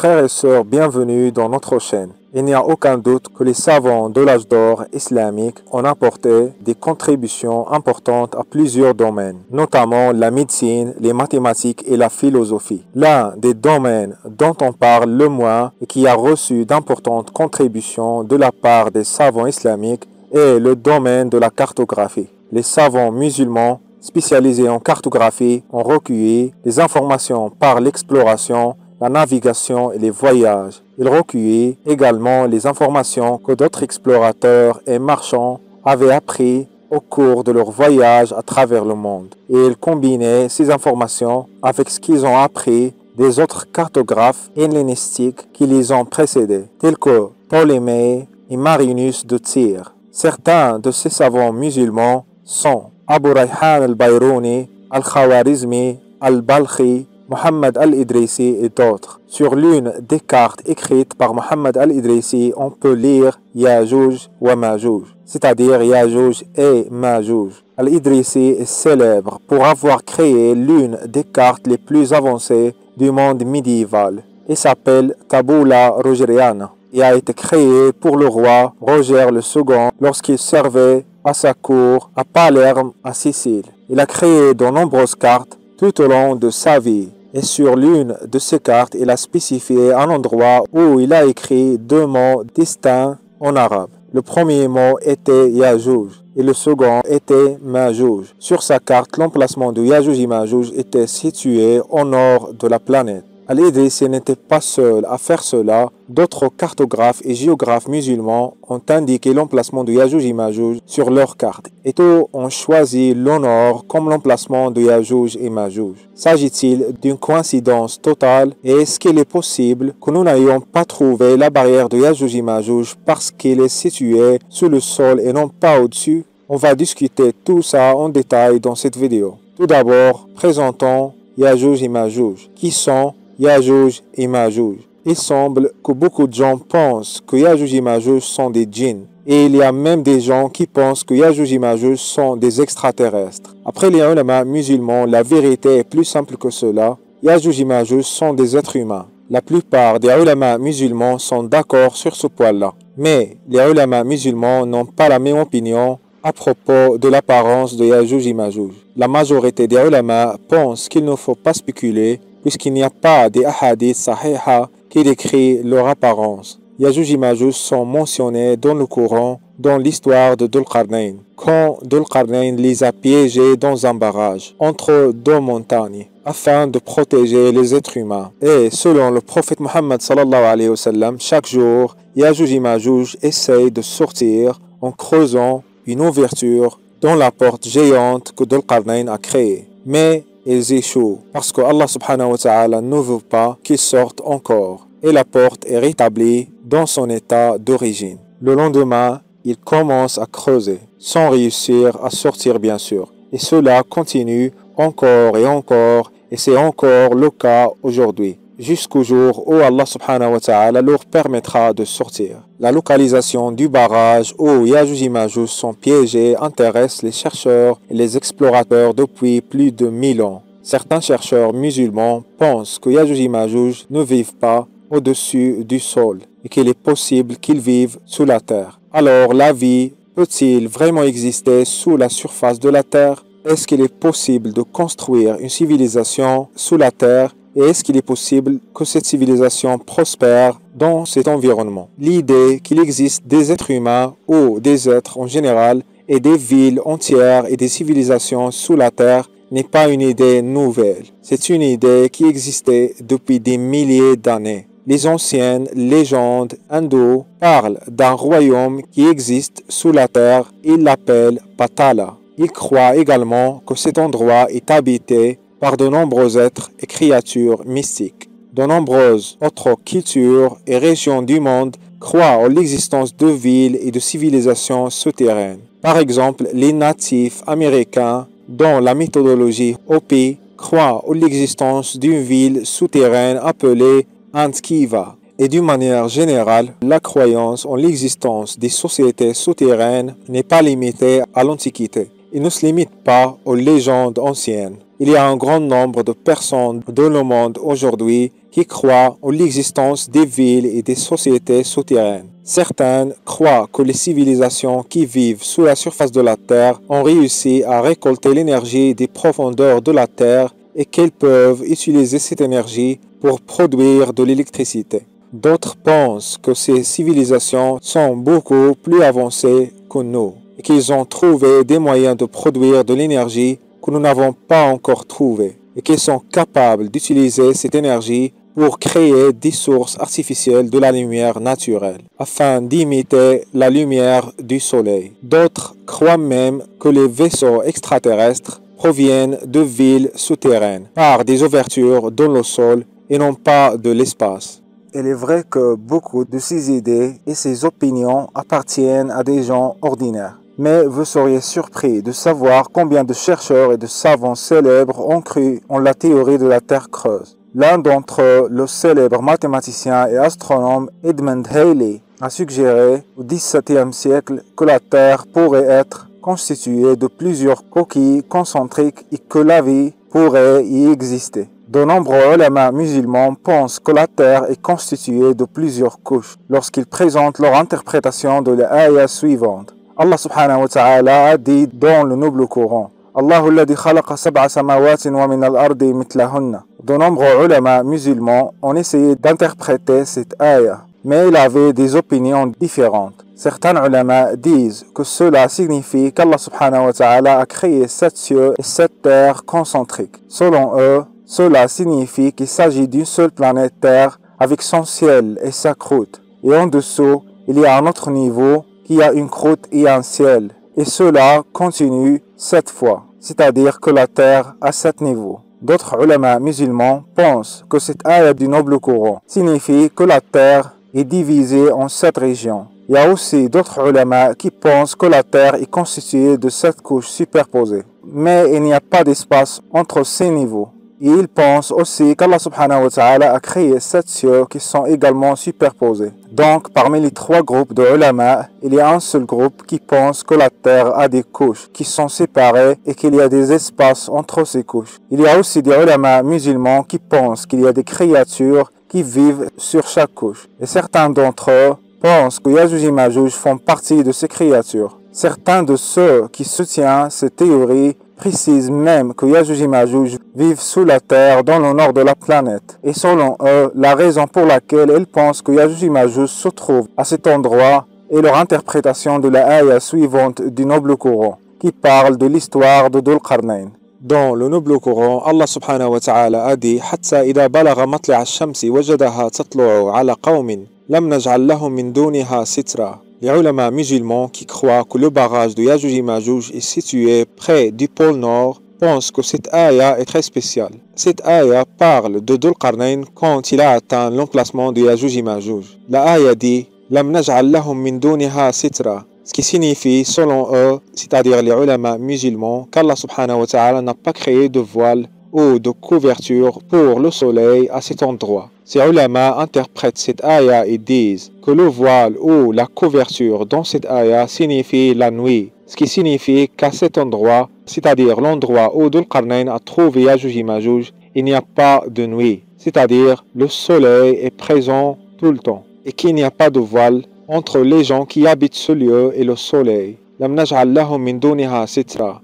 Frères et sœurs, bienvenue dans notre chaîne. Il n'y a aucun doute que les savants de l'âge d'or islamique ont apporté des contributions importantes à plusieurs domaines, notamment la médecine, les mathématiques et la philosophie. L'un des domaines dont on parle le moins et qui a reçu d'importantes contributions de la part des savants islamiques est le domaine de la cartographie. Les savants musulmans spécialisés en cartographie ont recueilli des informations par l'exploration, la navigation et les voyages. Ils recueillaient également les informations que d'autres explorateurs et marchands avaient appris au cours de leur voyage à travers le monde. Et ils combinaient ces informations avec ce qu'ils ont appris des autres cartographes hellénistiques qui les ont précédés, tels que Ptolémée et Marinus de Tyr. Certains de ces savants musulmans sont Abu Rayhan al-Bayrouni, al-Khawarizmi, al-Balkhi, Mohammed al-Idrissi et d'autres. Sur l'une des cartes écrites par Mohammed al-Idrissi, on peut lire Ya'juj wa Ma'juj, c'est-à-dire Ya'juj et Ma'juj. Al-Idrissi est célèbre pour avoir créé l'une des cartes les plus avancées du monde médiéval et s'appelle Tabula Rogeriana et a été créé pour le roi Roger II lorsqu'il servait à sa cour à Palerme, à Sicile. Il a créé de nombreuses cartes tout au long de sa vie. Et sur l'une de ces cartes, il a spécifié un endroit où il a écrit deux mots distincts en arabe. Le premier mot était Ya'juj et le second était Ma'juj. Sur sa carte, l'emplacement de Ya'juj et Ma'juj était situé au nord de la planète. Al-Idrissi n'était pas seul à faire cela. D'autres cartographes et géographes musulmans ont indiqué l'emplacement de Ya'juj et Ma'juj sur leurs cartes. Et tous ont choisi le nord comme l'emplacement de Ya'juj et Ma'juj. S'agit-il d'une coïncidence totale et est-ce qu'il est possible que nous n'ayons pas trouvé la barrière de Ya'juj et Ma'juj parce qu'il est situé sous le sol et non pas au-dessus? On va discuter tout ça en détail dans cette vidéo. Tout d'abord, présentons Ya'juj et Ma'juj, qui sont Ya'juj et Ma'juj. Il semble que beaucoup de gens pensent que Ya'juj et Ma'juj sont des djinns. Et il y a même des gens qui pensent que Ya'juj et Ma'juj sont des extraterrestres. Après les ulama musulmans, la vérité est plus simple que cela. Ya'juj et Ma'juj sont des êtres humains. La plupart des ulama musulmans sont d'accord sur ce point-là. Mais les ulama musulmans n'ont pas la même opinion à propos de l'apparence de Ya'juj et Ma'juj. La majorité des ulama pensent qu'il ne faut pas spéculer puisqu'il n'y a pas des hadiths sahiha qui décrit leur apparence. Ya'juj et Ma'juj sont mentionnés dans le Coran, dans l'histoire de Dhul Qarnayn, quand Dhul Qarnayn les a piégés dans un barrage entre deux montagnes afin de protéger les êtres humains. Et selon le prophète Muhammad sallallahu alayhi wa sallam, chaque jour, Ya'juj et Ma'juj essayent de sortir en creusant une ouverture dans la porte géante que Dhul Qarnayn a créée. Mais ils échouent parce que Allah subhanahu wa ta'ala ne veut pas qu'ils sortent encore et la porte est rétablie dans son état d'origine. Le lendemain, ils commencent à creuser sans réussir à sortir bien sûr et cela continue encore et c'est encore le cas aujourd'hui jusqu'au jour où Allah subhanahu wa ta'ala leur permettra de sortir. La localisation du barrage où Ya'juj et Ma'juj sont piégés intéresse les chercheurs et les explorateurs depuis plus de 1000 ans. Certains chercheurs musulmans pensent que Ya'juj et Ma'juj ne vivent pas au-dessus du sol et qu'il est possible qu'ils vivent sous la terre. Alors la vie peut-il vraiment exister sous la surface de la terre? Est-ce qu'il est possible de construire une civilisation sous la terre? Et est-ce qu'il est possible que cette civilisation prospère dans cet environnement? L'idée qu'il existe des êtres humains ou des êtres en général et des villes entières et des civilisations sous la terre n'est pas une idée nouvelle. C'est une idée qui existait depuis des milliers d'années. Les anciennes légendes hindoues parlent d'un royaume qui existe sous la terre. Ils l'appellent Patala. Ils croient également que cet endroit est habité par de nombreux êtres et créatures mystiques. De nombreuses autres cultures et régions du monde croient en l'existence de villes et de civilisations souterraines. Par exemple, les natifs américains, dans la méthodologie Hopi, croient en l'existence d'une ville souterraine appelée Antkiva. Et d'une manière générale, la croyance en l'existence des sociétés souterraines n'est pas limitée à l'Antiquité. Il ne se limite pas aux légendes anciennes. Il y a un grand nombre de personnes dans le monde aujourd'hui qui croient en l'existence des villes et des sociétés souterraines. Certaines croient que les civilisations qui vivent sous la surface de la Terre ont réussi à récolter l'énergie des profondeurs de la Terre et qu'elles peuvent utiliser cette énergie pour produire de l'électricité. D'autres pensent que ces civilisations sont beaucoup plus avancées que nous et qu'ils ont trouvé des moyens de produire de l'énergie que nous n'avons pas encore trouvé et qu'ils sont capables d'utiliser cette énergie pour créer des sources artificielles de la lumière naturelle, afin d'imiter la lumière du soleil. D'autres croient même que les vaisseaux extraterrestres proviennent de villes souterraines, par des ouvertures dans le sol et non pas de l'espace. Il est vrai que beaucoup de ces idées et ces opinions appartiennent à des gens ordinaires. Mais vous seriez surpris de savoir combien de chercheurs et de savants célèbres ont cru en la théorie de la Terre creuse. L'un d'entre eux, le célèbre mathématicien et astronome Edmund Halley, a suggéré au XVIIe siècle que la Terre pourrait être constituée de plusieurs coquilles concentriques et que la vie pourrait y exister. De nombreux ulama musulmans pensent que la Terre est constituée de plusieurs couches lorsqu'ils présentent leur interprétation de l'ayah suivante. Allah subhanahu wa ta'ala a dit dans le noble Coran: Allahu alladhi khalaqa sab'a samawatin wa min al-ardi mithlahunna. De nombreux ulama musulmans ont essayé d'interpréter cette ayah, mais ils avaient des opinions différentes. Certains ulama disent que cela signifie qu'Allah subhanahu wa ta'ala a créé 7 cieux et 7 terres concentriques. Selon eux, cela signifie qu'il s'agit d'une seule planète Terre avec son ciel et sa croûte. Et en dessous, il y a un autre niveau qui a une croûte et un ciel. Et cela continue 7 fois, c'est-à-dire que la Terre a 7 niveaux. D'autres ulama musulmans pensent que cette ayah du noble Coran signifie que la Terre est divisée en 7 régions. Il y a aussi d'autres ulama qui pensent que la Terre est constituée de 7 couches superposées. Mais il n'y a pas d'espace entre ces niveaux. Et ils pensent aussi qu'Allah subhanahu wa ta'ala a créé 7 cieux qui sont également superposés. Donc, parmi les 3 groupes de ulama, il y a un seul groupe qui pense que la Terre a des couches qui sont séparées et qu'il y a des espaces entre ces couches. Il y a aussi des ulama musulmans qui pensent qu'il y a des créatures qui vivent sur chaque couche. Et certains d'entre eux pensent que Yajouj et Majouj font partie de ces créatures. Certains de ceux qui soutiennent cette théorie précisent même que Yajouj et Majouj vivent sous la terre dans le nord de la planète. Et selon eux, la raison pour laquelle ils pensent que Yajouj et Majouj se trouvent à cet endroit est leur interprétation de la ayah suivante du noble Coran, qui parle de l'histoire de Dhul Qarnayn. Dans le noble Coran, Allah subhanahu wa ta'ala a dit: Hatta idha balagha matla' ash-shamsi wajadaha tatlu'u ala qawmin lam naj'al lahum min duniha sitra. Les ulama musulmans qui croient que le barrage de Yajouj et Majouj est situé près du pôle Nord pensent que cette ayah est très spéciale. Cette ayah parle de Dhul Qarnayn quand il a atteint l'emplacement de Yajouj et Majouj. La ayah dit: Lam naj'al lahum min duniha sitra. Ce qui signifie, selon eux, c'est-à-dire les ulama musulmans, qu'Allah subhanahu wa ta'ala n'a pas créé de voile ou de couverture pour le soleil à cet endroit. Ces ulama interprètent cette ayah et disent que le voile ou la couverture dans cette ayah signifie la nuit, ce qui signifie qu'à cet endroit, c'est-à-dire l'endroit où Dhul Qarnayn a trouvé Yajouj et Majouj, il n'y a pas de nuit, c'est-à-dire le soleil est présent tout le temps et qu'il n'y a pas de voile entre les gens qui habitent ce lieu et le soleil. Lam naj'al lahum min duniha sitra.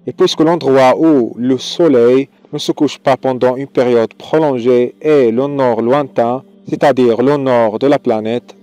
Et puisque l'endroit où le soleil ne se couche pas pendant une période prolongée est le nord lointain, c'est-à-dire le nord de la planète,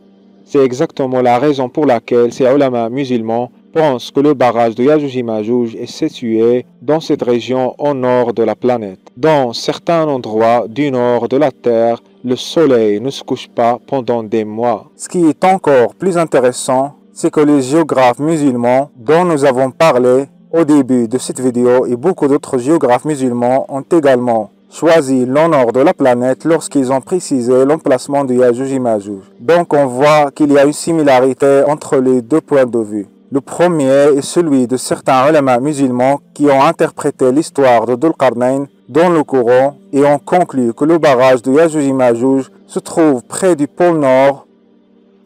c'est exactement la raison pour laquelle ces ulama musulmans pensent que le barrage de Yajouj et Majouj est situé dans cette région au nord de la planète. Dans certains endroits du nord de la Terre, le soleil ne se couche pas pendant des mois. Ce qui est encore plus intéressant, c'est que les géographes musulmans dont nous avons parlé au début de cette vidéo et beaucoup d'autres géographes musulmans ont également choisi le nord de la planète lorsqu'ils ont précisé l'emplacement de Yajouj et Majouj. Donc on voit qu'il y a une similarité entre les deux points de vue. Le premier est celui de certains ulama musulmans qui ont interprété l'histoire de Dhul Qarnayn dans le Coran et ont conclu que le barrage de Yajouj et Majouj se trouve près du pôle Nord.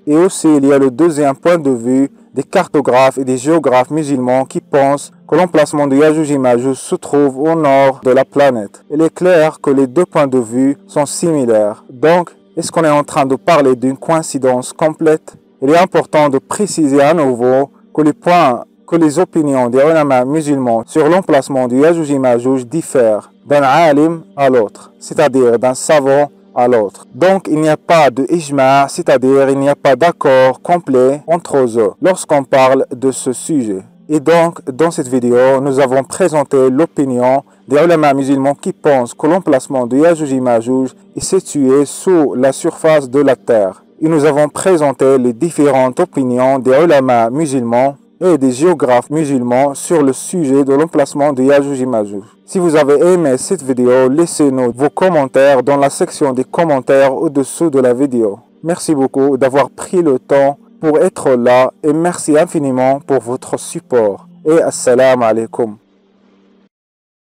Et aussi il y a le deuxième point de vue des cartographes et des géographes musulmans qui pensent que l'emplacement de Yajouj et Majouj se trouve au nord de la planète. Il est clair que les deux points de vue sont similaires. Donc, est-ce qu'on est en train de parler d'une coïncidence complète? Il est important de préciser à nouveau que les opinions des ulama musulmans sur l'emplacement de Yajouj et Majouj diffèrent d'un alim à l'autre, c'est-à-dire d'un savant à l'autre. Donc il n'y a pas de ijma', c'est-à-dire il n'y a pas d'accord complet entre eux lorsqu'on parle de ce sujet. Et donc dans cette vidéo, nous avons présenté l'opinion des ulama musulmans qui pensent que l'emplacement de Yajouj et Majouj est situé sous la surface de la terre. Et nous avons présenté les différentes opinions des ulama musulmans et des géographes musulmans sur le sujet de l'emplacement de Yajouj et Majouj. Si vous avez aimé cette vidéo, laissez-nous vos commentaires dans la section des commentaires au-dessous de la vidéo. Merci beaucoup d'avoir pris le temps pour être là et merci infiniment pour votre support. Et assalamu alaikum.